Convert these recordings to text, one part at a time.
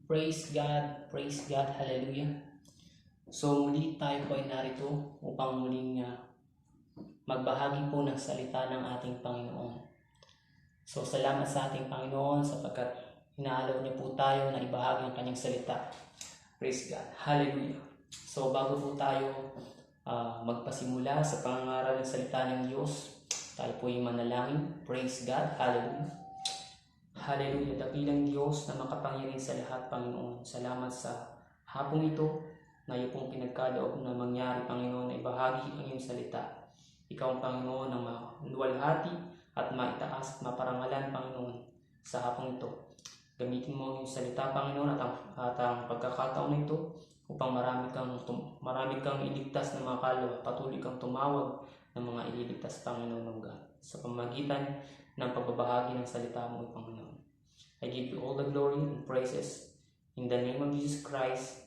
Praise God, hallelujah. So muli tayo po ay narito upang muling magbahagi po ng salita ng ating Panginoon. So salamat sa ating Panginoon sapagkat inaalaw niya po tayo na ibahagi ang kanyang salita. Praise God, hallelujah. So bago po tayo magpasimula sa pangangaral ng salita ng Diyos, tayo po ay manalangin. Praise God, hallelujah. Hallelujah, dakilang Diyos na makapangyarihan sa lahat, Panginoon. Salamat sa hapong ito na iyo pong pinagkaloob na mangyari, Panginoon, na ibahagi ang iyong salita. Ikaw ang Panginoon na maluwalhati at maitaas at maparangalan, Panginoon, sa hapong ito. Gamitin mo ang iyong salita, Panginoon, at ang pagkakataon na ito upang marami kang iligtas na mga kaluluwa. Patuloy kang tumawag ng mga ililigtas, Panginoon ng God, sa pamagitan ng pagbabahagi ng salita mo, Panginoon. I give you all the glory and praises in the name of Jesus Christ.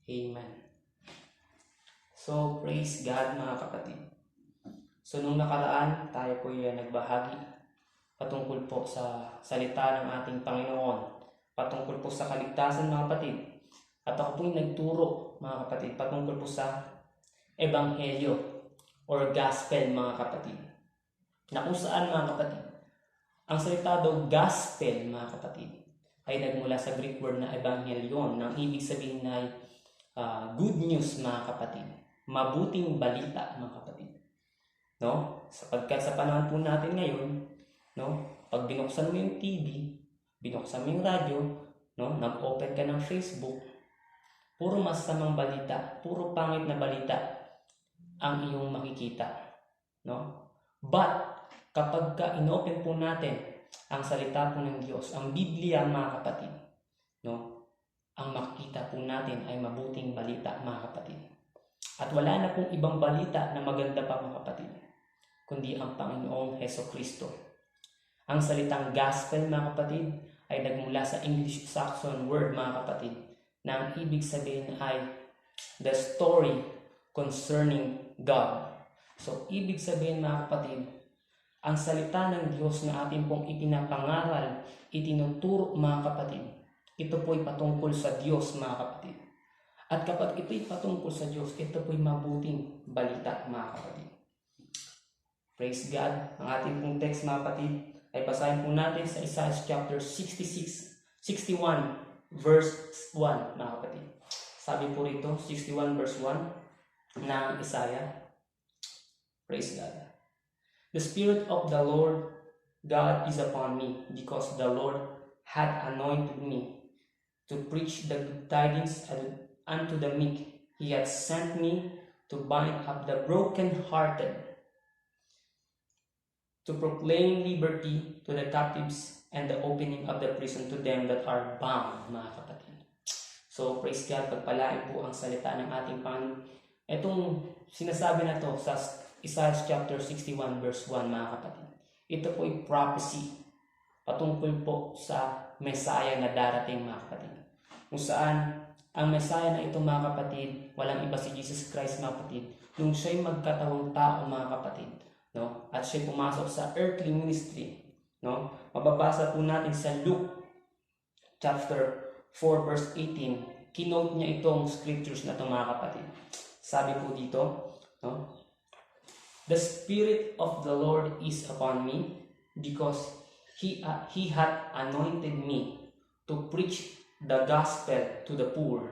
Amen. So, praise God, mga kapatid. So, nung nakaraan, tayo po ay nagbahagi patungkol po sa salita ng ating Panginoon, patungkol po sa kaligtasan, mga kapatid. At ako po ay nagturo, mga kapatid, patungkol po sa Ebanghelyo or Gospel, mga kapatid. Na kung saan, mga kapatid, ang salita daw gospel, mga kapatid, ay nagmula sa Greek word na evangelion, nang ibig sabihin na good news, mga kapatid. Mabuting balita, mga kapatid. No? Sapagkat sa panahon po natin ngayon, no, pag binuksan mo yung TV, binuksan mo yung radyo, no, nag-open ka ng Facebook, puro masamang balita, puro pangit na balita ang iyong makikita. No? But kapag inopen po natin ang salita po ng Diyos, ang Biblia, mga kapatid, no, ang makikita po natin ay mabuting balita, mga kapatid. At wala na pong ibang balita na maganda pa, mga kapatid, kundi ang Panginoong Hesukristo. Ang salitang gospel, mga kapatid, ay nagmula sa English Saxon word, mga kapatid, na ang ibig sabihin ay the story concerning God. So, ibig sabihin, mga kapatid, ang salita ng Diyos na ating pong ipinapangaral, itinuturo, mga kapatid, ito po'y patungkol sa Diyos, mga kapatid. At kapag ito'y patungkol sa Diyos, ito po'y mabuting balita, mga kapatid. Praise God. Ang ating pong text, mga kapatid, ay basahin po natin sa Isaiah chapter 61 verse 1, mga kapatid. Sabi po rito, 61 verse 1 ng Isaiah. Praise God. The Spirit of the Lord God is upon me, because the Lord hath anointed me to preach the good tidings unto the meek. He hath sent me to bind up the brokenhearted, to proclaim liberty to the captives and the opening of the prison to them that are bound, mga kapatid. So, praise God, pagpalain po ang salita ng ating Panginoon. Itong sinasabi na to sa Isaiah chapter 61 verse 1, mga kapatid. Ito po ay prophecy patungkol po sa Messiah na darating, mga kapatid. Kung saan ang Messiah na ito, mga kapatid, walang iba si Jesus Christ, mga kapatid, nung siya'y magkatawang tao, mga kapatid, no? At siya'y pumasok sa earthly ministry, no? Mababasa po natin sa Luke chapter 4 verse 18. Kinote niya itong scriptures na ito, mga kapatid. Sabi po dito, no? The Spirit of the Lord is upon me, because He hath anointed me to preach the gospel to the poor.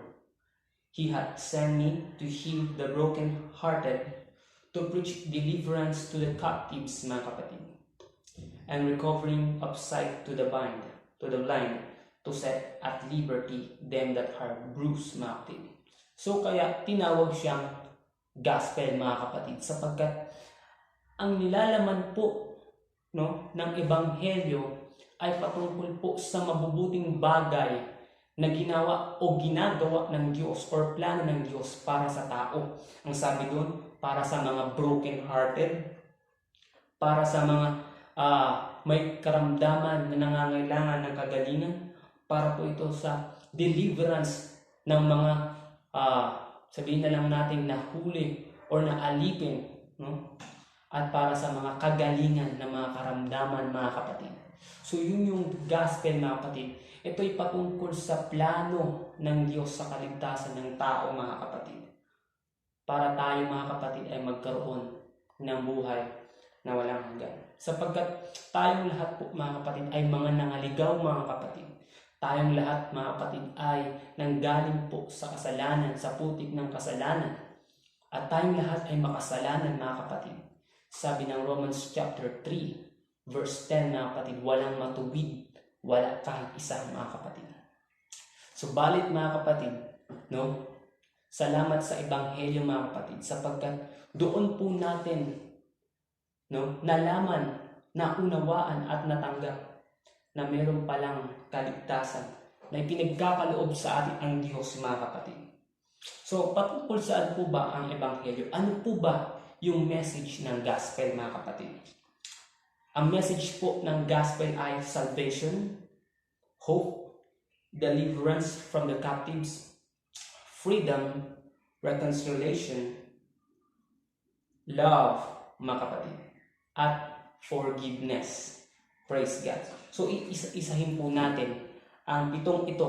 He hath sent me to heal the brokenhearted, to preach deliverance to the captives, mga kapatid, and recovering of sight to the blind, to set at liberty them that are bruised, mga kapatid. So kaya tinawag siyang gospel, mga kapatid, sapagkat ang nilalaman po, no, ng ebanghelyo ay patungkol po sa mabubuting bagay na ginawa o ginagawa ng Diyos or plano ng Diyos para sa tao. Ang sabi doon, para sa mga broken-hearted, para sa mga may karamdaman na nangangailangan ng kagalingan, para po ito sa deliverance ng mga sabihin na lang natin nahuli or naalipin, no? at para sa mga kagalingan ng mga karamdaman, mga kapatid. So yun yung gospel, mga kapatid. Ito'y patungkol sa plano ng Diyos sa kaligtasan ng tao, mga kapatid. Para tayo, mga kapatid, ay magkaroon ng buhay na walang hanggan. Sapagkat tayong lahat po, mga kapatid, ay mga nangaligaw, mga kapatid. Tayong lahat, mga kapatid, ay nanggaling po sa kasalanan, sa putik ng kasalanan. At tayong lahat ay makasalanan, mga kapatid. Sabi ng Romans chapter 3, verse 10, mga kapatid, walang matuwid, wala kahit isa, mga kapatid. Subalit, mga kapatid, no? Salamat sa Ebanghelyo, mga kapatid, sapagkat doon po natin, no, nalaman, naunawaan at natanggap na meron palang kaligtasan na ipinagkakaloob sa atin ang Diyos, mga kapatid. So, patungkol saan po ba ang Ebanghelyo? Ano po ba yung message ng gospel, mga kapatid? Ang message po ng gospel ay salvation, hope, deliverance from the captives, freedom, reconciliation, love, mga kapatid, at forgiveness. Praise God. So, isa-isahin po natin ang pitong ito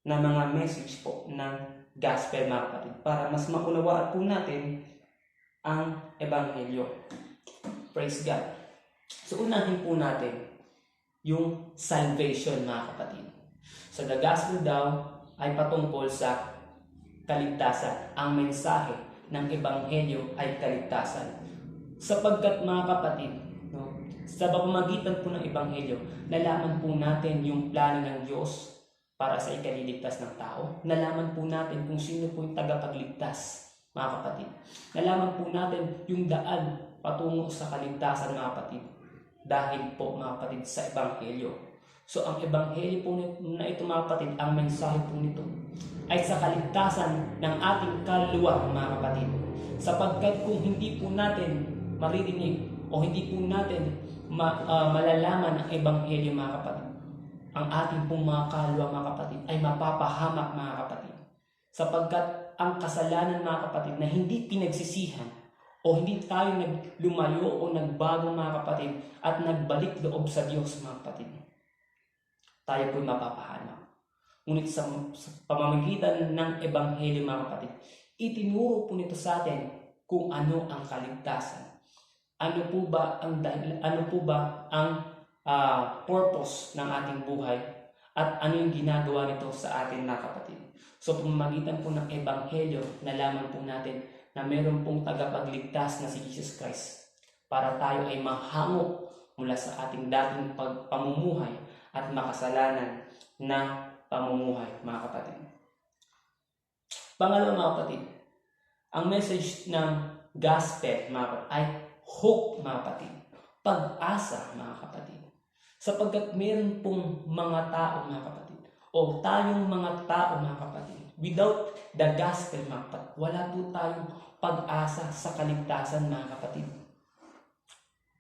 na mga message po ng gospel, mga kapatid, para mas maunawaan po natin ang Ebanghelyo. Praise God. So, unahin po natin yung salvation, mga kapatid. So, the gospel daw ay patungkol sa kaligtasan. Ang mensahe ng Ebanghelyo ay kaligtasan. Sapagkat, mga kapatid, no, sa pamamagitan po ng Ebanghelyo, nalaman po natin yung plano ng Diyos para sa ikaliligtas ng tao. Nalaman po natin kung sino po yung tagapagligtas, mga kapatid. Nalaman po natin yung daan patungo sa kaligtasan, mga kapatid. Dahil po, mga kapatid, sa Ebanghelyo. So, ang Ebanghelyo po na ito, mga kapatid, ang mensahe po nito ay sa kaligtasan ng ating kaluluwa, mga kapatid. Sapagkat kung hindi po natin maririnig o hindi po natin malalaman ang Ebanghelyo, mga kapatid, ang ating pong mga kaluluwa, mga kapatid, ay mapapahamak, mga kapatid. Sapagkat ang kasalanan, mga kapatid, na hindi pinagsisihan o hindi tayo naglumayo o nagbago, mga kapatid, at nagbalik loob sa Diyos, mga kapatid, tayo po'y mapapahamak. Ngunit sa pamamagitan ng Ebanghelyo, mga kapatid, itinuro po nito sa atin kung ano ang kaligtasan. Ano po ba ang purpose ng ating buhay at ano yung ginagawa nito sa atin, mga kapatid. So, pamamagitan po ng Ebanghelyo, nalaman po natin na meron pong tagapagligtas na si Jesus Christ para tayo ay mahango mula sa ating dating pamumuhay at makasalanan na pamumuhay, mga kapatid. Pangalawa, mga kapatid, ang message ng gospel, mga kapatid, ay hope, mga kapatid. Pag-asa, mga kapatid. Sapagkat meron pong mga tao, mga kapatid, o tayong mga tao, mga kapatid, without the gospel, mga kapatid, wala po tayong pag-asa sa kaligtasan, mga kapatid.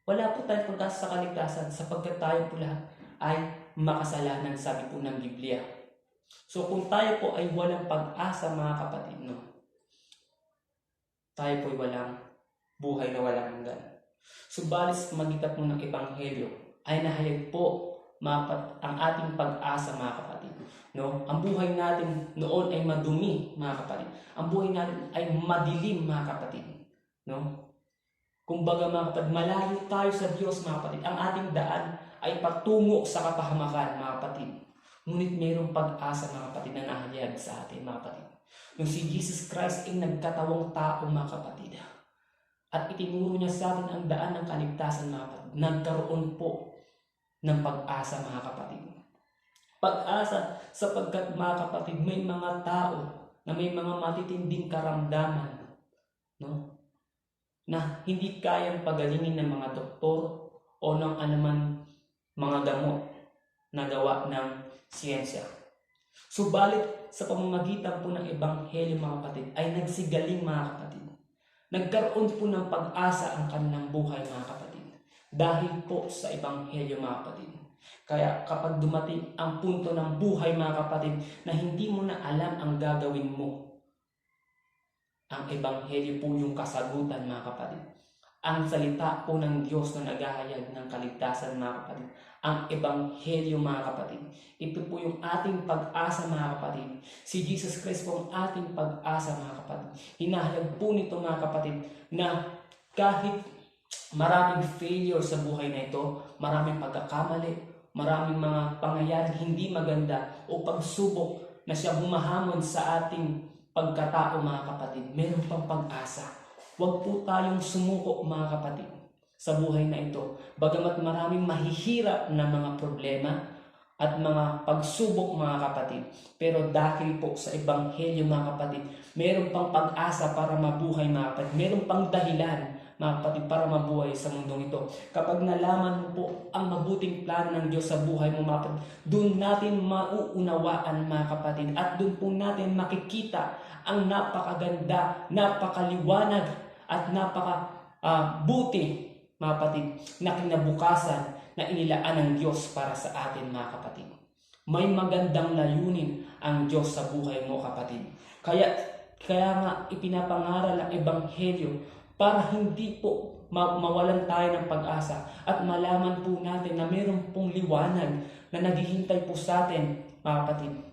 Wala po tayong pag-asa sa kaligtasan sapagkat tayo po lahat ay makasalanan, sabi po ng Biblia. So kung tayo po ay walang pag-asa, mga kapatid, no, tayo po ay walang buhay na walang hanggan. Subalit sa magitan po ng Ebanghelyo ay nahayag po ang ating pag-asa, mga kapatid. No? Ang buhay natin noon ay madumi, mga kapatid. Ang buhay natin ay madilim, mga kapatid. No? Kumbaga, mga kapatid, malayo tayo sa Diyos, mga kapatid. Ang ating daan ay patungo sa kapahamakan, mga kapatid. Ngunit mayroong pag-asa, mga kapatid, na nahayag sa atin, mga kapatid. Nung si Jesus Christ ay nagkatawang tao, mga kapatid, at itinuro niya sa atin ang daan ng kaligtasan, mga kapatid, nagkaroon po ng pag-asa, mga kapatid. Pag-asa sapagkat, mga kapatid, may mga tao na may mga matitinding karamdaman, no, na hindi kayang pagalingin ng mga doktor o ng anuman mga gamot na gawa ng siyensya. Subalit sa pamamagitan po ng Ebanghelyo, mga kapatid, ay nagsigaling, mga kapatid. Nagkaroon po ng pag-asa ang kanilang buhay, mga kapatid. Dahil po sa Ebanghelyo, mga kapatid. Kaya kapag dumating ang punto ng buhay, mga kapatid, na hindi mo na alam ang gagawin mo, ang Ebanghelyo po yung kasagutan, mga kapatid. ang salita po ng Diyos na naghahayag ng kaligtasan, mga kapatid. Ang Ebanghelyo, mga kapatid. Ito po yung ating pag-asa, mga kapatid. Si Jesus Christ po ang ating pag-asa, mga kapatid. Hinahayag po nito, mga kapatid, na kahit maraming failure sa buhay na ito, maraming pagkakamali, maraming mga pangyayaring hindi maganda o pagsubok na siya humahamon sa ating pagkatao, mga kapatid, meron pang pag-asa. Huwag po tayong sumuko, mga kapatid, sa buhay na ito. Bagamat maraming mahihirap na mga problema at mga pagsubok, mga kapatid, pero dahil po sa Ebanghelyo, mga kapatid, meron pang pag-asa para mabuhay, mga kapatid. Meron pang dahilan, mga kapatid, para mabuhay sa mundong ito. Kapag nalaman mo po ang mabuting plano ng Diyos sa buhay mo, mga kapatid, doon natin mauunawaan, mga kapatid, at doon po natin makikita ang napakaganda, napakaliwanag, at napaka-buti, mga kapatid, na kinabukasan na inilaan ng Diyos para sa atin, mga kapatid. May magandang layunin ang Diyos sa buhay mo, kapatid. Kaya nga ipinapangaral ang Ebanghelyo para hindi po mawalan tayo ng pag-asa at malaman po natin na mayroon pong liwanag na naghihintay po sa atin, mga kapatid.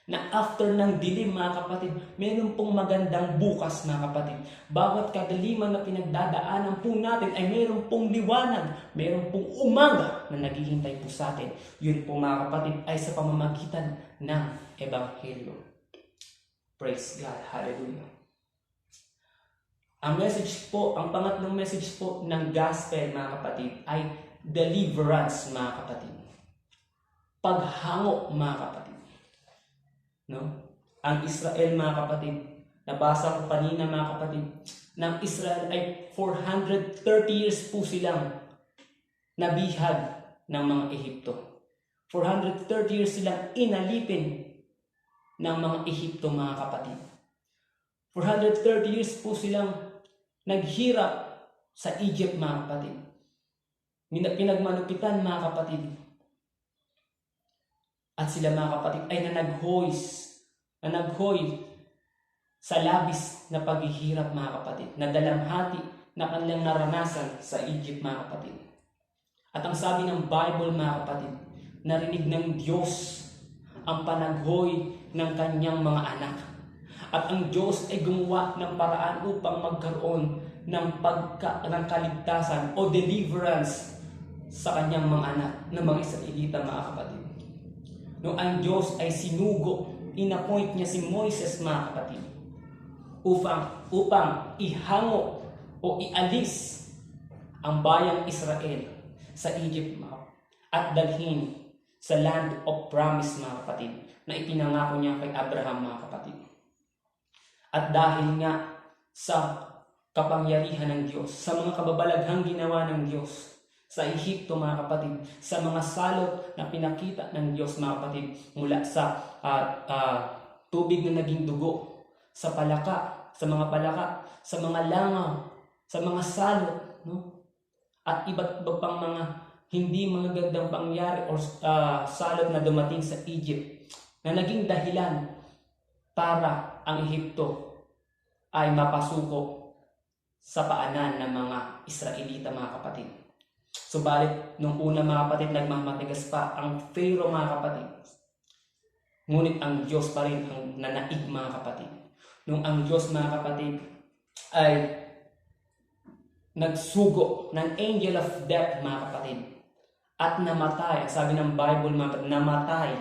Na after ng dilim, mga kapatid, mayroon pong magandang bukas, mga kapatid. Bawat kadiliman na pinagdadaanan po natin ay mayroon pong liwanag, mayroon pong umaga na naghihintay po sa atin. Yun po, mga kapatid, ay sa pamamagitan ng Ebanghelyo. Praise God. Hallelujah. Ang message po, ang pangatlong message po ng gospel, mga kapatid, ay deliverance, mga kapatid. Paghango, mga kapatid. No? Ang Israel, mga kapatid, nabasa ko kanina, mga kapatid, ng Israel ay 430 years po silang nabihag ng mga Ehipto. 430 years silang inalipin ng mga Ehipto, mga kapatid. 430 years po silang naghirap sa Egypt, mga kapatid. Pinagmalupitan, mga kapatid. At sila, mga kapatid, ay nanaghoy sa labis na paghihirap, mga kapatid, na dalamhati na kanilang naranasan sa Egypt, mga kapatid. At ang sabi ng Bible, mga kapatid, narinig ng Diyos ang panaghoy ng kanyang mga anak. At ang Diyos ay gumawa ng paraan upang magkaroon ng kaligtasan o deliverance sa kanyang mga anak ng mga Israelita, mga kapatid. No, ang Diyos ay sinugo, inappoint niya si Moises, mga kapatid, upang ihango o ialis ang bayang Israel sa Egypt, at dalhin sa land of promise, mga kapatid, na ipinangako niya kay Abraham, mga kapatid. At dahil nga sa kapangyarihan ng Diyos, sa mga kababalaghang ginawa ng Diyos sa Ehipto, mga kapatid, sa mga salot na pinakita ng Diyos, mga kapatid, mula sa tubig na naging dugo, sa palaka, sa mga palaka, sa mga langaw, sa mga salot, no? At iba't iba pang mga hindi magagandang pangyari o salot na dumating sa Egypt na naging dahilan para ang Ehipto ay mapasuko sa paanan ng mga Israelita, mga kapatid. Subalit, nung una, mga kapatid, nagmamatigas pa ang Pharaoh, mga kapatid. Ngunit ang Diyos pa rin ang nanaig, mga kapatid. Nung ang Diyos, mga kapatid, ay nagsugo ng angel of death, mga kapatid, at namatay, sabi ng Bible, mga kapatid, namatay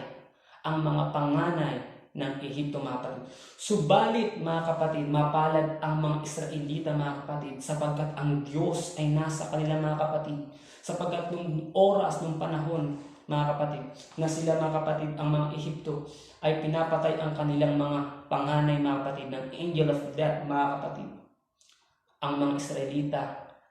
ang mga panganay ng Ehipto, mga kapatid. Subalit, mga kapatid, mapalad ang mga Israelita, mga kapatid, sapagkat ang Diyos ay nasa kanila, mga kapatid. Sapagkat nung oras, nung panahon, mga kapatid, na sila, mga kapatid, ang mga Ehipto, ay pinapatay ang kanilang mga panganay, mga kapatid, ng angel of death, mga kapatid. Ang mga Israelita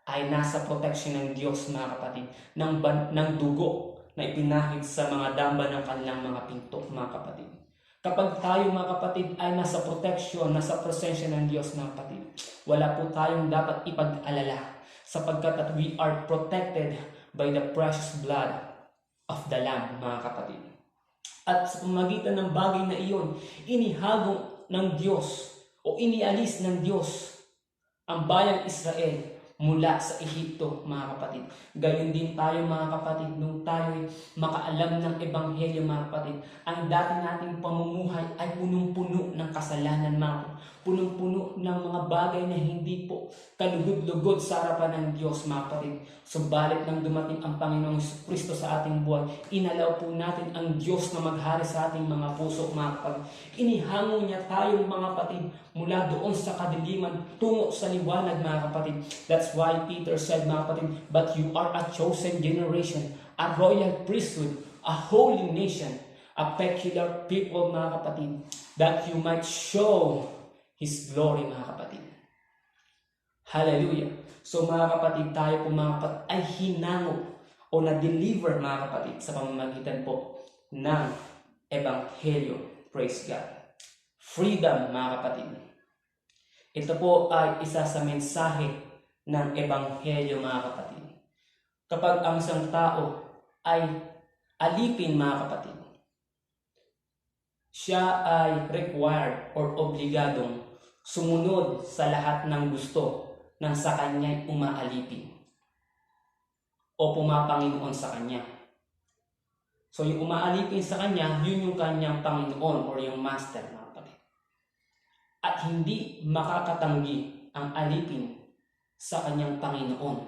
ay nasa protection ng Diyos, mga kapatid, ng dugo na ipinahid sa mga damba ng kanilang mga pinto, mga kapatid. Kapag tayo, mga kapatid, ay nasa protection, nasa presensya ng Diyos, mga kapatid, wala po tayong dapat ipag-alala, sapagkat at we are protected by the precious blood of the Lamb, mga kapatid. At sa pamamagitan ng bagay na iyon, inihagong ng Diyos o inialis ng Diyos ang bayang Israel mula sa Ehipto, mga kapatid. Gayon din tayo, mga kapatid, nung tayo'y makaalam ng Ebanghelyo, mga kapatid. Ang dati nating pamumuhay ay punong-puno ng kasalanan, mga kapatid. Punong-puno ng mga bagay na hindi po kalugod-lugod sa harapan ng Diyos, mga kapatid. Subalit nang dumating ang Panginoong Kristo sa ating buhay, inalaw po natin ang Diyos na maghari sa ating mga puso, mga kapatid. Inihango niya tayong mga kapatid mula doon sa kadiliman tungo sa liwanag, mga kapatid. That's why Peter said, mga kapatid, but you are a chosen generation, a royal priesthood, a holy nation, a peculiar people, mga kapatid, that you might show His glory, mga kapatid. Hallelujah. So mga kapatid, tayo po mga kapatid ay hinango o na-deliver, mga kapatid, sa pamamagitan po ng Ebanghelyo. Praise God. Freedom, mga kapatid. Ito po ay isa sa mensahe ng Ebanghelyo, mga kapatid. Kapag ang isang tao ay alipin, mga kapatid, siya ay required or obligadong sumunod sa lahat ng gusto ng sa kanya'y umaalipin o pumapanginoon sa kanya. So yung umaalipin sa kanya, yun yung kanyang Panginoon or yung master, mga kapatid. At hindi makakatanggi ang alipin sa kanyang Panginoon.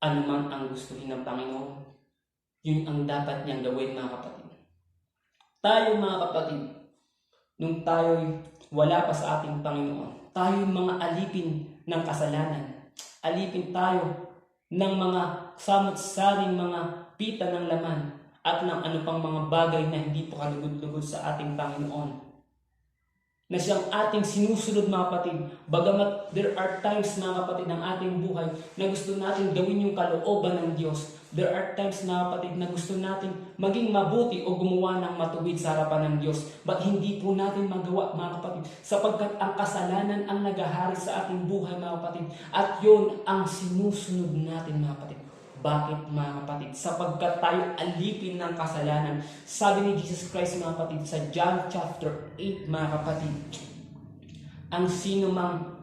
Ano man ang gustuhin ng Panginoon, yun ang dapat niyang gawin, mga kapatid. Tayo, mga kapatid, nung tayo'y wala pa sa ating Panginoon, tayo mga alipin ng kasalanan. Alipin tayo ng mga samot-saring mga pita ng laman at ng ano pang mga bagay na hindi pa kalugod-lugod sa ating Panginoon. Na siyang ating sinusunod, mga kapatid. Bagamat there are times, mga kapatid, ng ating buhay na gusto natin gawin yung kalooban ng Diyos. There are times, mga kapatid, na gusto natin maging mabuti o gumawa ng matuwid sa harapan ng Diyos. But hindi po natin magawa, mga kapatid, sapagkat ang kasalanan ang nagahari sa ating buhay, mga kapatid. At yun ang sinusunod natin, mga kapatid. Bakit, mga kapatid? Sapagkat tayo alipin ng kasalanan. Sabi ni Jesus Christ, mga kapatid, sa John chapter 8, mga kapatid, ang sino mang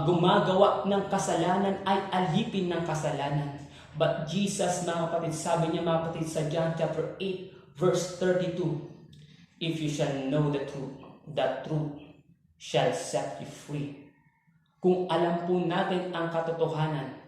gumagawa ng kasalanan ay alipin ng kasalanan. But Jesus, mga kapatid, sabi niya, mga kapatid, sa John chapter 8, verse 32, if you shall know the truth, that truth shall set you free. Kung alam po natin ang katotohanan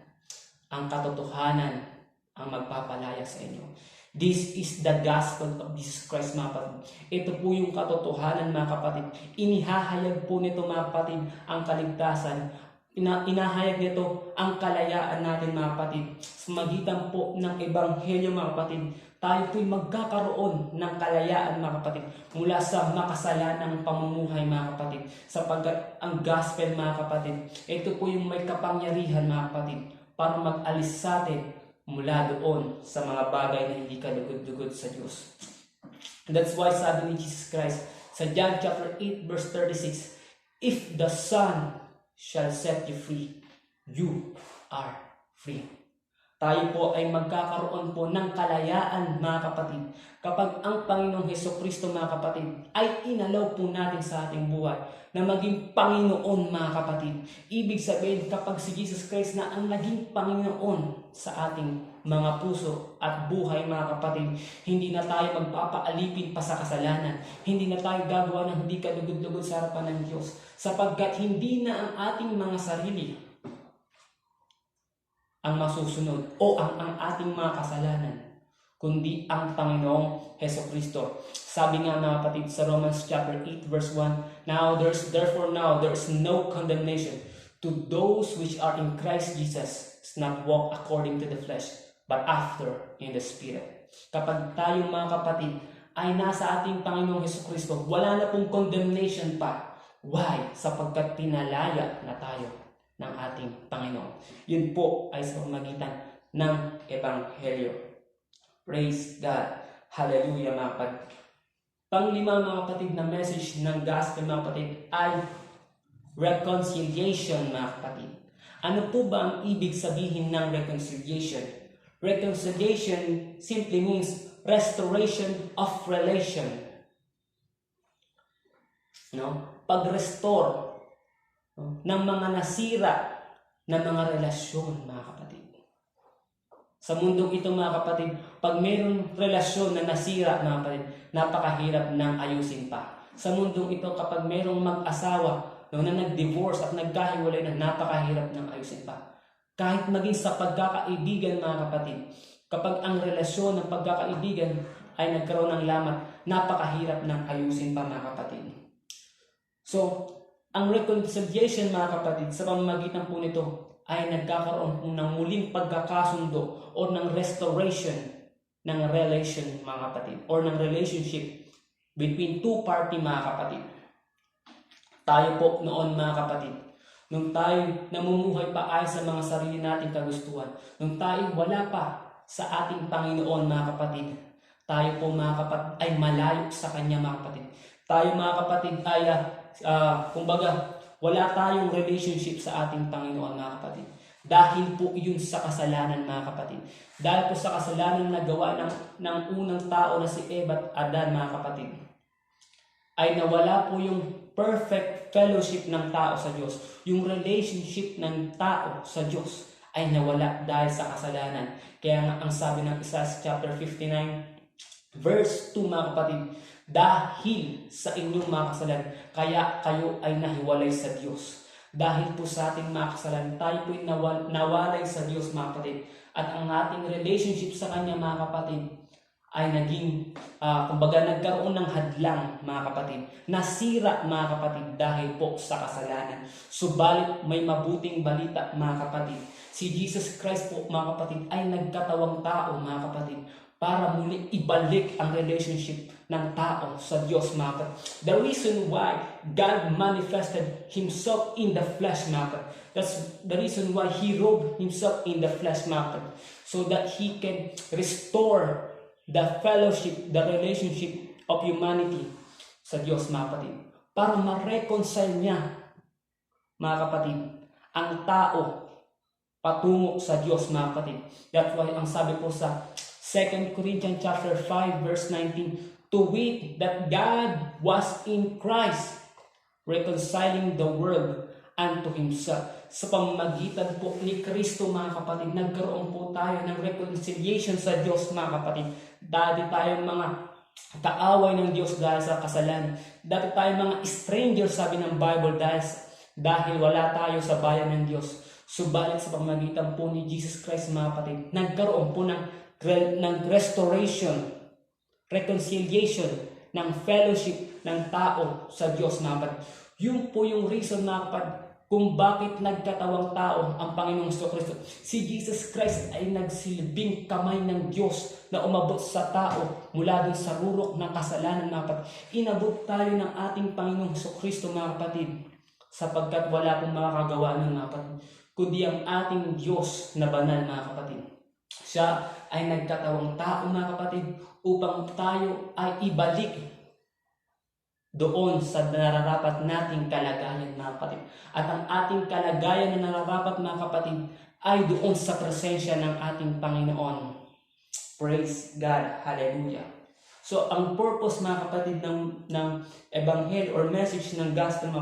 ang magpapalaya sa inyo. This is the gospel of Jesus Christ, mga kapatid. Ito po yung katotohanan, mga kapatid. Inihahayag po nito, mga kapatid, ang kaligtasan. Inahayag nito ang kalayaan natin, mga kapatid. Sa magitan po ng Ebanghelyo, mga kapatid, tayo po'y magkakaroon ng kalayaan, mga kapatid, mula sa makasalanang pamumuhay, mga kapatid. Sapagkat ang gospel, mga kapatid, ito po yung may kapangyarihan, mga kapatid, para mag-alis sa atin mula doon sa mga bagay na hindi kalugod-lugod sa Diyos. That's why sabi ni Jesus Christ sa John chapter 8 verse 36, if the Son shall set you free, you are free. Tayo po ay magkakaroon po ng kalayaan, mga kapatid, kapag ang Panginoong Hesukristo, mga kapatid, ay inalaw po natin sa ating buhay na maging Panginoon, mga kapatid. Ibig sabihin, kapag si Jesus Christ na ang naging Panginoon sa ating mga puso at buhay, mga kapatid, hindi na tayo magpapaalipin pa sa kasalanan. Hindi na tayo gagawa ng hindi kalugod-lugod sa harapan ng Diyos, sapagkat hindi na ang ating mga sarili ang masusunod o ang ating mga kasalanan, kundi ang Panginoong Hesukristo. Sabi nga, mga kapatid, sa Romans chapter 8 verse 1, therefore now there is no condemnation to those which are in Christ Jesus, does not walk according to the flesh, but after in the Spirit. Kapag tayo, mga kapatid, ay nasa ating Panginoong Hesukristo, wala na pong condemnation pa. Why? Sapagkat pinalaya na tayo ng ating Panginoon. Yun po ay sa pamamagitan ng Ebanghelyo. Praise God. Hallelujah, mga kapatid. Panglima, mga kapatid, na message ng gospel, mga kapatid, ay reconciliation, mga kapatid. Ano po ba ang ibig sabihin ng reconciliation? Reconciliation simply means restoration of relation. No? Pag-restore ng mga nasira ng mga relasyon, mga kapatid. Sa mundong ito, mga kapatid, pag mayroong relasyon na nasira, mga kapatid, napakahirap nang ayusin pa. Sa mundong ito, kapag mayroong mag-asawa na nag-divorce at nagkahiwalay na, napakahirap nang ayusin pa. Kahit maging sa pagkakaibigan, mga kapatid, kapag ang relasyon ng pagkakaibigan ay nagkaroon ng lamat, napakahirap nang ayusin pa, mga kapatid. So, ang reconciliation, mga kapatid, sa pamamagitan po nito ay nagkakaroon po ng muling pagkakasundo o ng restoration ng relation, mga kapatid, or ng relationship between two party, mga kapatid. Tayo po noon, mga kapatid, nung tayo namumuhay pa ayon sa mga sarili nating kagustuhan, nung tayo wala pa sa ating Panginoon, mga kapatid, tayo po, mga kapatid, ay malayo sa Kanya, mga kapatid. Tayo, mga kapatid, ay kumbaga, wala tayong relationship sa ating Panginoon, mga kapatid. Dahil po yun sa kasalanan, mga kapatid. Dahil po sa kasalanan na gawa ng unang tao na si Eva at Adan, mga kapatid, ay nawala po yung perfect fellowship ng tao sa Diyos. Yung relationship ng tao sa Diyos ay nawala dahil sa kasalanan. Kaya nga ang sabi ng Isaiah chapter 59, verse 2, mga kapatid, dahil sa inyong mga kasalanan, kaya kayo ay nahiwalay sa Diyos. Dahil po sa ating mga kasalanan, tayo po ay nawalay sa Diyos, mga kapatid. At ang ating relationship sa Kanya, mga kapatid, ay naging, kumbaga nagkaroon ng hadlang, mga kapatid. Nasira, mga kapatid, dahil po sa kasalanan. Subalit may mabuting balita, mga kapatid. Si Jesus Christ po, mga kapatid, ay nagkatawang tao, mga kapatid, para muli ibalik ang relationship ng tao sa Diyos, mga kapatid. The reason why God manifested Himself in the flesh, mga kapatid. That's the reason why He robed Himself in the flesh, mga kapatid. So that He can restore the fellowship, the relationship of humanity sa Diyos, mga kapatid. Para ma-reconcile niya, mga kapatid, ang tao patungo sa Diyos, mga kapatid. That's why ang sabi po sa 2 Corinthians chapter 5 verse 19, to wit that God was in Christ reconciling the world unto Himself. Sa pamamagitan po ni Kristo, mga kapatid, nagkaroon po tayo ng reconciliation sa Diyos, mga kapatid. Dati tayong mga kaaway ng Diyos dahil sa kasalanan. Dati tayong mga strangers, sabi ng Bible, dahil wala tayo sa bayan ng Diyos. Subalit sa pamamagitan po ni Jesus Christ, mga kapatid, nagkaroon po ng restoration, reconciliation, ng fellowship ng tao sa Diyos, mga kapatid. Yun po yung reason, mga kapatid, kung bakit nagkatawang tao ang Panginoong Kristo. Si Jesus Christ ay nagsilbing kamay ng Diyos na umabot sa tao mula dun sa rurok ng kasalanan, mga kapatid. Inabot tayo ng ating Panginoong Kristo, mga kapatid, sapagkat wala pong makakagawa ng, mga kapatid, kundi ang ating Diyos na banal, mga kapatid. Siya ay nagkatawang tao, mga kapatid, upang tayo ay ibalik doon sa nararapat nating kalagayan, mga kapatid. At ang ating kalagayan na nararapat, mga kapatid, ay doon sa presensya ng ating Panginoon. Praise God. Hallelujah. So, ang purpose, mga kapatid, ng Ebanghelyo or message ng Gospel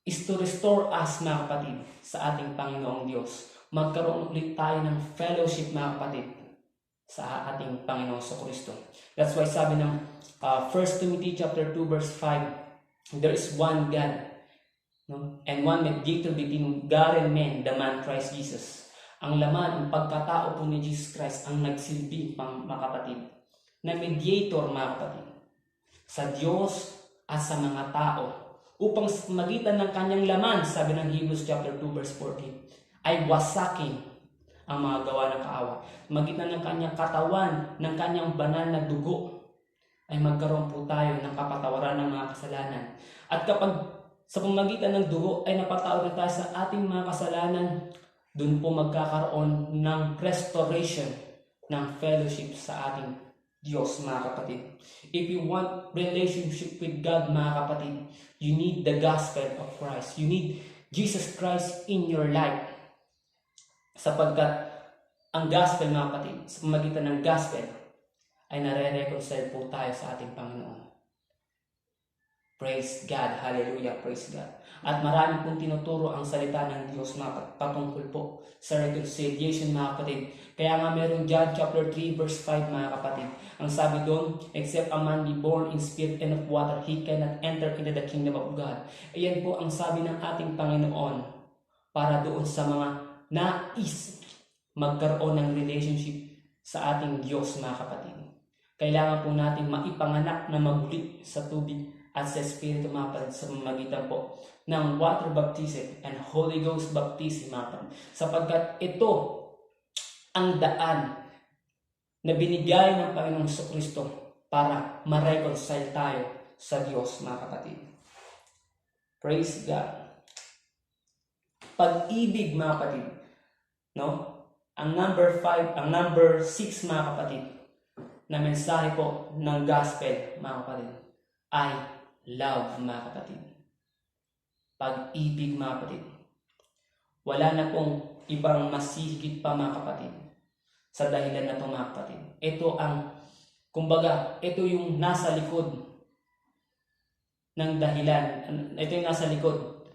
is to restore us, mga kapatid, sa ating Panginoong Diyos. Magkaroon ulit tayo ng fellowship, mga kapatid, sa ating Panginoong Kristo. That's why sabi ng 1 Timothy chapter 2 verse 5, there is one God, no? And one mediator between God and man, the man Christ Jesus. Ang laman, ang pagkatao po ni Jesus Christ ang nagsilbi, mga kapatid, na mediator, mga kapatid, sa Diyos at sa mga tao, upang sa magitan ng kanyang laman, sabi ng Hebrews chapter 2 verse 14, ay wasakin ang mga gawa ng kaawa. Magitan ng kanyang katawan, ng kanyang banal na dugo, ay magkaroon po tayo ng kapatawaran ng mga kasalanan. At kapag sa pamagitan ng dugo ay napatawad na tayo sa ating mga kasalanan, doon po magkakaroon ng restoration ng fellowship sa ating Diyos, mga kapatid. If you want relationship with God, mga kapatid, you need the gospel of Christ. You need Jesus Christ in your life. Sapagkat ang gospel, mga kapatid, sa pamagitan ng gospel, ay nare-reconcile po tayo sa ating Panginoon. Praise God. Hallelujah. Praise God. At marami pong tinuturo ang salita ng Diyos mga patungkol po sa reconciliation mga kapatid. Kaya nga meron John chapter 3 verse 5 mga kapatid. Ang sabi doon, except a man be born in spirit and of water, he cannot enter into the kingdom of God. Ayan po ang sabi ng ating Panginoon para doon sa mga nais magkaroon ng relationship sa ating Diyos mga kapatid. Kailangan po natin maipanganak na maguli sa tubig at sa Espiritu mga kapatid sa pamamagitan po ng water baptism and Holy Ghost baptism mga kapatid. Sapagkat ito ang daan na binigay ng Panginoong Jesucristo para ma-reconcile tayo sa Diyos mga kapatid. Praise God. Pag-ibig mga kapatid, no? Ang number 6 mga kapatid na mensahe po ng gospel mga kapatid ay love mga kapatid. Pag-ibig mga kapatid. Wala na pong ibang masihigit pa mga kapatid sa dahilan na ito mga kapatid. Ito ang, kumbaga, ito yung nasa likod ng dahilan. Ito yung nasa likod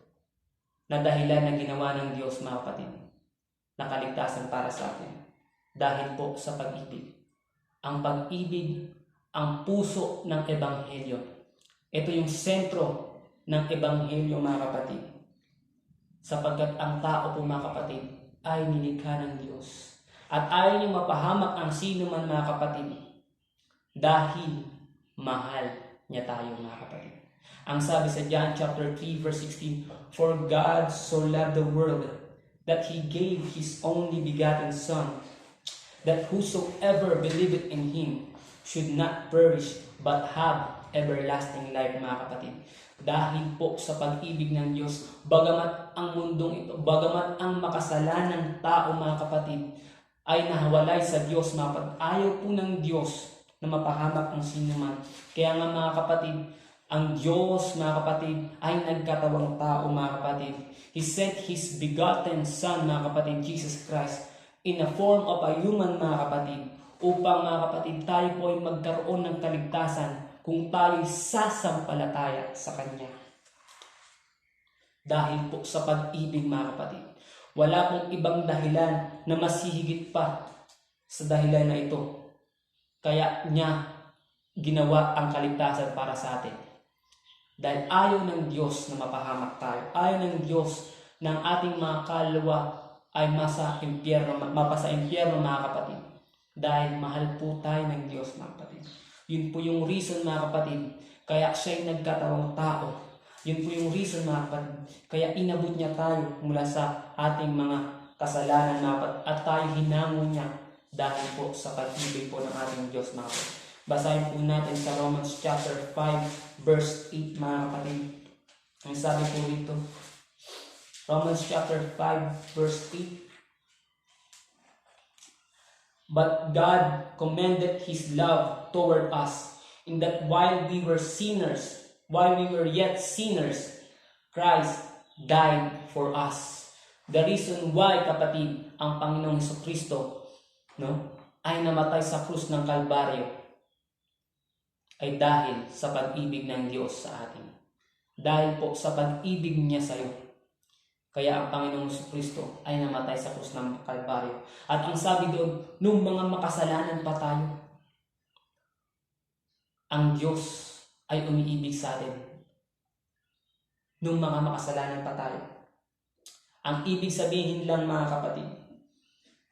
na dahilan na ginawa ng Diyos mga kapatid. Na kaligtasan para sa atin. Dahil po sa pag-ibig. Ang pag-ibig, ang puso ng Ebanghelyo. Ito yung sentro ng Ebanghelyo mga kapatid. Sapagkat ang tao po mga kapatid ay nilikha ng Diyos. At ayaw niyang mapahamak ang sino man mga kapatid. Dahil mahal niya tayo mga kapatid. Ang sabi sa John chapter 3 verse 16, for God so loved the world that He gave His only begotten Son, that whosoever believeth in Him should not perish but have everlasting life mga kapatid. Dahil po sa pag-ibig ng Diyos, bagamat ang mundong ito, bagamat ang makasalanang tao mga kapatid ay nahawalay sa Diyos mga kapatid, ayaw po ng Diyos na mapahamak ang sinuman. Kaya nga mga kapatid, ang Diyos mga kapatid ay nagkatawang tao mga kapatid. He sent His begotten Son mga kapatid, Jesus Christ, in a form of a human mga kapatid, upang mga kapatid tayo po ay magkaroon ng kaligtasan kung tayo'y sasampalataya sa Kanya. Dahil po sa pag-ibig mga kapatid, wala pong ibang dahilan na masihigit pa sa dahilan na ito. Kaya niya ginawa ang kaligtasan para sa atin. Dahil ayaw ng Diyos na mapahamak tayo. Ayaw ng Diyos ng ating mga kaluluwa ay mapasa impyerno mga kapatid. Dahil mahal po tayo ng Diyos mga kapatid. Yun po yung reason mga kapatid, kaya siya'y nagkatawang tao. Yun po yung reason mga kapatid, kaya inabot niya tayo mula sa ating mga kasalanan mga kapatid. At tayo hinango niya dahil po sa pag-ibig po ng ating Diyos mga kapatid. Basahin po natin sa Romans chapter 5 verse 8 mga kapatid. Ang sabi po dito, Romans chapter 5 verse 8. But God commended His love toward us, in that while we were yet sinners, Christ died for us. The reason why, kapatid, ang Panginoong Jesucristo, ay namatay sa krus ng Kalbaryo ay dahil sa pag-ibig ng Diyos sa atin. Dahil po sa pag-ibig niya sa iyo. Kaya ang Panginoong Jesucristo ay namatay sa krus ng Kalbaryo. At ang sabi doon, nung mga makasalanan pa tayo, ang Diyos ay umiibig sa atin. Nung mga makasalanan pa tayo. Ang ibig sabihin lang mga kapatid,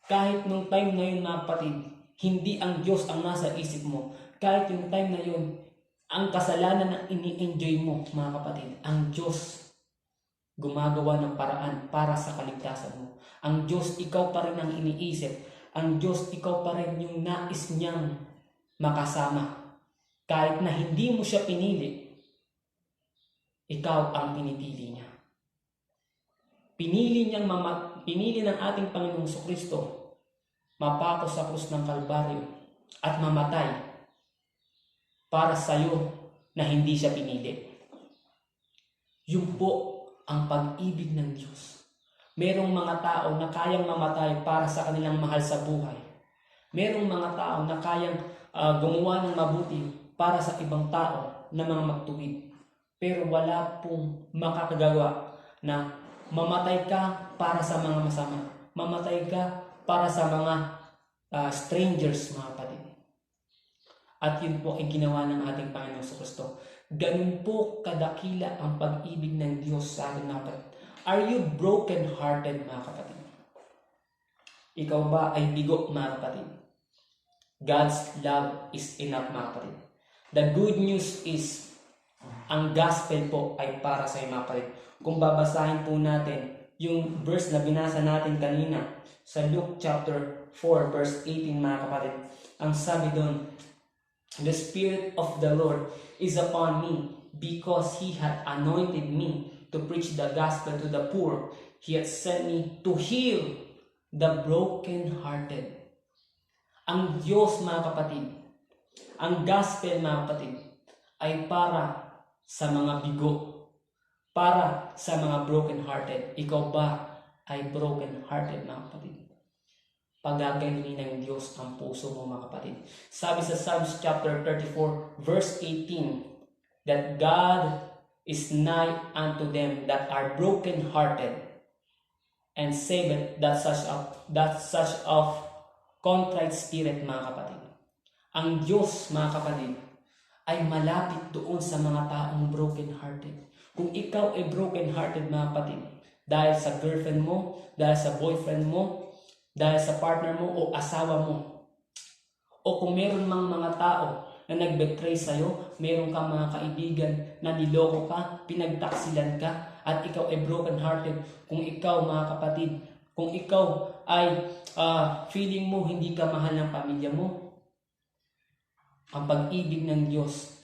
kahit nung time na yun mga kapatid, hindi ang Diyos ang nasa isip mo. Kahit yung time na yun, ang kasalanan na ini-enjoy mo mga kapatid, ang Diyos gumagawa ng paraan para sa kaligtasan mo. Ang Diyos, ikaw pa rin ang iniisip. Ang Diyos, ikaw pa rin yung nais niyang makasama. Kahit na hindi mo siya pinili, ikaw ang pinipili niya. Pinili ng ating Panginoong Jesucristo mapako sa krus ng Kalbaryo at mamatay para sa iyo na hindi siya pinili. Yun po ang pag-ibig ng Diyos. Merong mga tao na kayang mamatay para sa kanilang mahal sa buhay. Merong mga tao na kayang gumawa ng mabuti para sa ibang tao na mga magtuwid. pero wala pong makakagawa na mamatay ka para sa mga masama. Mamatay ka para sa mga strangers, mga kapatid. At yun po ay ginawa ng ating Panginoong Kristo. Ganun po kadakila ang pag-ibig ng Diyos sa atin, mga kapatid. Are you broken-hearted, mga kapatid? Ikaw ba ay bigo, mga kapatid? God's love is enough, mga kapatid. The good news is, ang gospel po ay para sa iyo, mga kapatid. Kung babasahin po natin yung verse na binasa natin kanina sa Luke chapter 4 verse 18, mga kapatid, ang sabi doon, the Spirit of the Lord is upon me because He had anointed me to preach the gospel to the poor. He had sent me to heal the broken-hearted. Ang Diyos, mga kapatid, ang gospel, mga kapatid, ay para sa mga bigo, para sa mga broken-hearted. Ikaw ba ay broken-hearted, mga kapatid? Pagagalingin ng Diyos ang puso mo, mga kapatid. Sabi sa Psalms chapter 34 verse 18 that God is nigh unto them that are broken-hearted and saveth that such of contrite spirit, mga kapatid. Ang Diyos, mga kapatid, ay malapit doon sa mga taong broken-hearted. Kung ikaw ay broken-hearted, mga kapatid, dahil sa girlfriend mo, dahil sa boyfriend mo, dahil sa partner mo o asawa mo, o kung meron mang mga tao na nag-betray sa'yo, meron kang mga kaibigan na niloko ka, pinagtaksilan ka, at ikaw ay broken-hearted, kung ikaw, mga kapatid, kung ikaw ay feeling mo hindi ka mahal ng pamilya mo, ang pag-ibig ng Diyos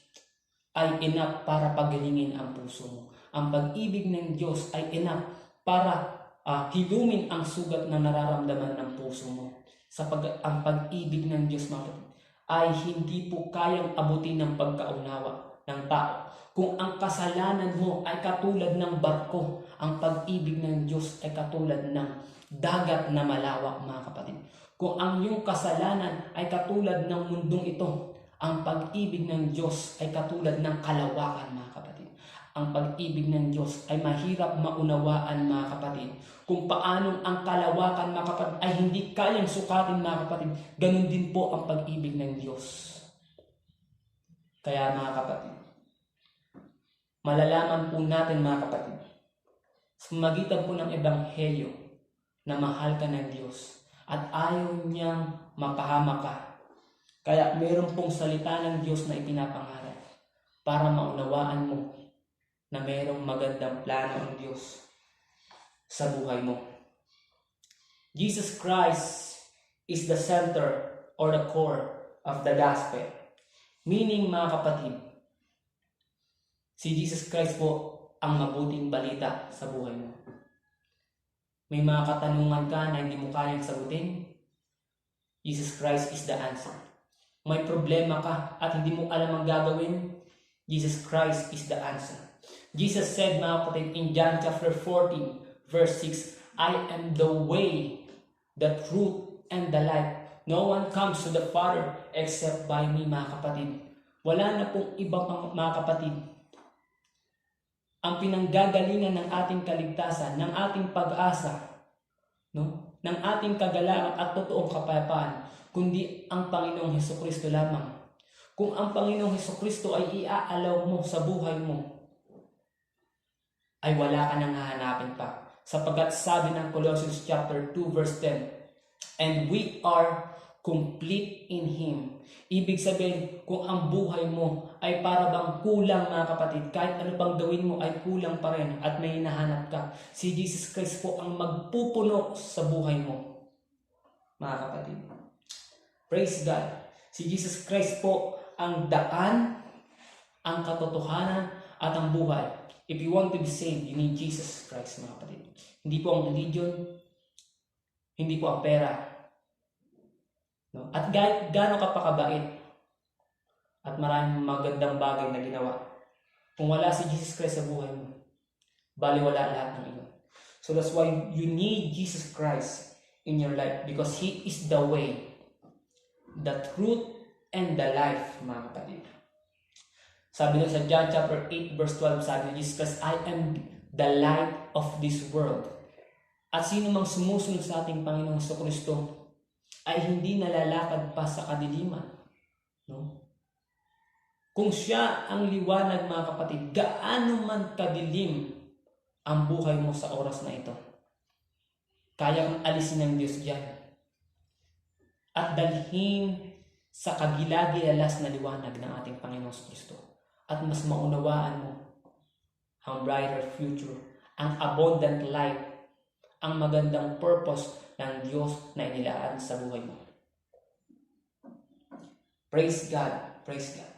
ay enough para pagalingin ang puso mo. Ang pag-ibig ng Diyos ay enough para hilumin ang sugat na nararamdaman ng puso mo. Ang pag-ibig ng Diyos, mga kapatid, ay hindi po kayang abutin ng pagkaunawa ng tao. Kung ang kasalanan mo ay katulad ng barko, ang pag-ibig ng Diyos ay katulad ng dagat na malawak, mga kapatid. Kung ang iyong kasalanan ay katulad ng mundong ito, ang pag-ibig ng Diyos ay katulad ng kalawakan, mga kapatid. Ang pag-ibig ng Diyos ay mahirap maunawaan, mga kapatid. Kung paanong ang kalawakan, mga kapatid, ay hindi kayang sukatin, mga kapatid, ganun din po ang pag-ibig ng Diyos. Kaya, mga kapatid, malalaman po natin, mga kapatid, sa magitan po ng Ebanghelyo na mahal ka ng Diyos at ayaw niyang mapahama ka. Kaya meron pong salita ng Diyos na ipinapangaral para maunawaan mo na merong magandang plano ang Diyos sa buhay mo. Jesus Christ is the center or the core of the gospel. Meaning, mga kapatid, si Jesus Christ po ang mabuting balita sa buhay mo. May mga katanungan ka na hindi mo kayang sagutin, Jesus Christ is the answer. May problema ka at hindi mo alam ang gagawin, Jesus Christ is the answer. Jesus said, mga kapatid, in John chapter 14, verse 6, I am the way, the truth, and the life. No one comes to the Father except by me, mga kapatid. Wala na pong ibang, mga kapatid. Ang pinanggagalingan ng ating kaligtasan, ng ating pag-asa, no? Ng ating kagalangan at totoong kapayapaan, kundi ang Panginoong Hesukristo lamang. Kung ang Panginoong Hesukristo ay iaalaw mo sa buhay mo, ay wala ka nang hahanapin pa. Sapagkat sabi ng Colossians chapter 2 verse 10, and we are complete in Him. Ibig sabihin, kung ang buhay mo ay para bang kulang, mga kapatid, kahit ano pang gawin mo ay kulang pa rin at may hinahanap ka, si Jesus Christ po ang magpupuno sa buhay mo, mga kapatid. Praise God. Si Jesus Christ po ang daan, ang katotohanan, at ang buhay. If you want to be saved, you need Jesus Christ, mga kapatid. Hindi po ang religion, hindi po ang pera. No? At gaano ka pa kabait at maraming magandang bagay na ginawa, kung wala si Jesus Christ sa buhay mo, baliwala lahat ng iyon. So that's why you need Jesus Christ in your life, because He is the way, the truth, and the life, mga kapatid. Sabi na sa John chapter 8 verse 12, sabi ni Jesus, I am the light of this world. At sino mang sumusunod sa ating Panginoong Kristo ay hindi nalalakad pa sa kadiliman. No? Kung siya ang liwanag, mga kapatid, gaano man kadilim ang buhay mo sa oras na ito, kaya kang alisin ng Diyos diyan at dalhin sa kagilagilas na liwanag ng ating Panginoong Kristo. At mas maunawaan mo ang brighter future, ang abundant life, ang magandang purpose ng Diyos na inilaan sa buhay mo. Praise God. Praise God.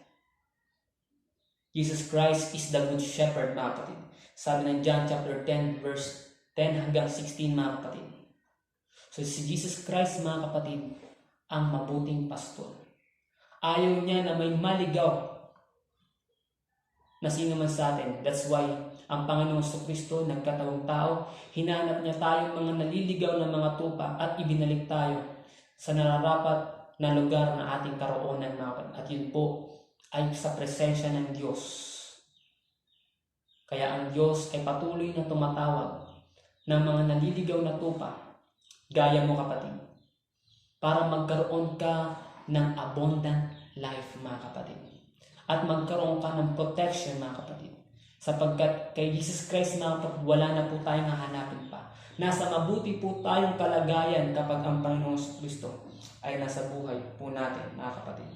Jesus Christ is the good shepherd, mga kapatid. Sabi ng John chapter 10 verse 10 hanggang 16, mga kapatid. So si Jesus Christ, mga kapatid, ang mabuting pastor. Ayaw niya na may maligaw na sino man sa atin. That's why ang Panginoong Kristo nagkatawang tao, hinanap niya tayong mga naliligaw na mga tupa at ibinalik tayo sa nararapat na lugar na ating karoonan, mga kapatid. At yun po ay sa presensya ng Diyos. Kaya ang Diyos ay patuloy na tumatawag ng mga naliligaw na tupa, gaya mo, kapatid, para magkaroon ka ng abundant life, mga kapatid. At magkaroon ka ng protection, mga kapatid. Sapagkat kay Jesus Christ, mga kapatid, wala na po tayong hahanapin pa. Nasa mabuti po tayong kalagayan kapag ang Panginoong Kristo ay nasa buhay po natin, mga kapatid.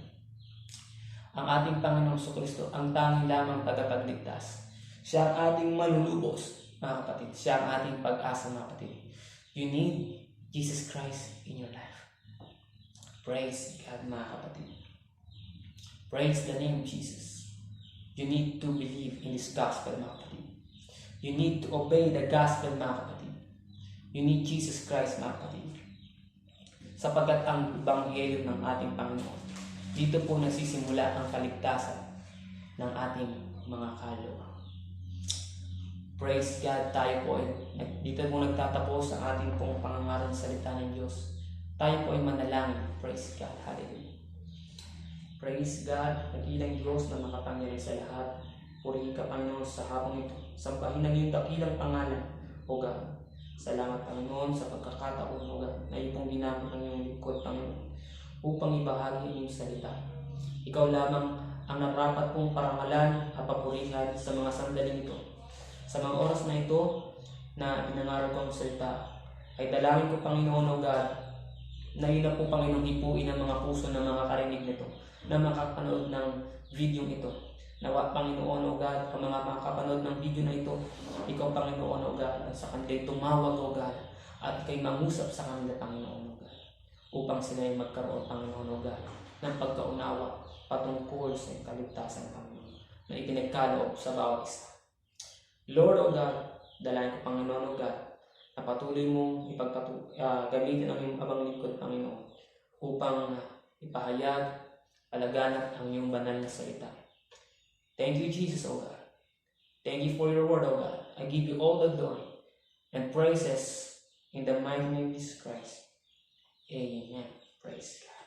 Ang ating Panginoong Kristo ang tanging lamang tagapagligtas. Siya ang ating manlulubos, mga kapatid. Siya ang ating pag-asa, mga kapatid. You need Jesus Christ in your life. Praise God, mga kapatid. Praise the name of Jesus. You need to believe in this gospel, mga kapatid. You need to obey the gospel, mga kapatid. You need Jesus Christ, mga kapatid. Sapagkat ang ebanghelyo ng ating Panginoon, dito po nagsisimula ang kaligtasan ng ating mga kaluluwa. Praise God, tayo po ay dito po nagtatapos ang ating pong pangangaral salita ng Diyos. Tayo po ay manalangin. Praise God. Hallelujah. Praise God, nagilang Diyos na makapangyarihan sa lahat. Purihin ka, Panginoon, sa hapong ito. Sambahin ang iyong dakilang pangalan, O God. Salamat, Panginoon, sa pagkakataon, O God, na iyong ginamit ng iyong lingkod, Panginoon, upang ibahagi ang iyong salita. Ikaw lamang ang narapat pong parangalan at papurihan sa mga sandaling ito. Sa mga oras na ito na pinangaral ko ang salita, ay dalangin ko, Panginoon, O God, na yun na po, Panginoon, hipuin ang mga puso ng mga karinig nito na makapanood ng video ito. Nawa, Panginoon, O God, ang mga makapanood ng video na ito, ikaw, Panginoon, O God, sa kanila'y tumawag, O God, at ika'y mangusap sa kanila, Panginoon, O God, upang sila ay magkaroon, Panginoon, O God, ng pagkaunawa patungkol sa kaligtasan, Panginoon, na ipinagkaloob sa bawat isa. Lord, O God, dalangin ko, Panginoon, O God, na patuloy mong gamitin ang iyong abang lingkod, Panginoon, upang ipahayag, alaganap ang iyong banal na salita. Thank you, Jesus, O God. Thank you for your word, O God. I give you all the glory and praises in the mighty name of Jesus Christ. Amen. Praise God.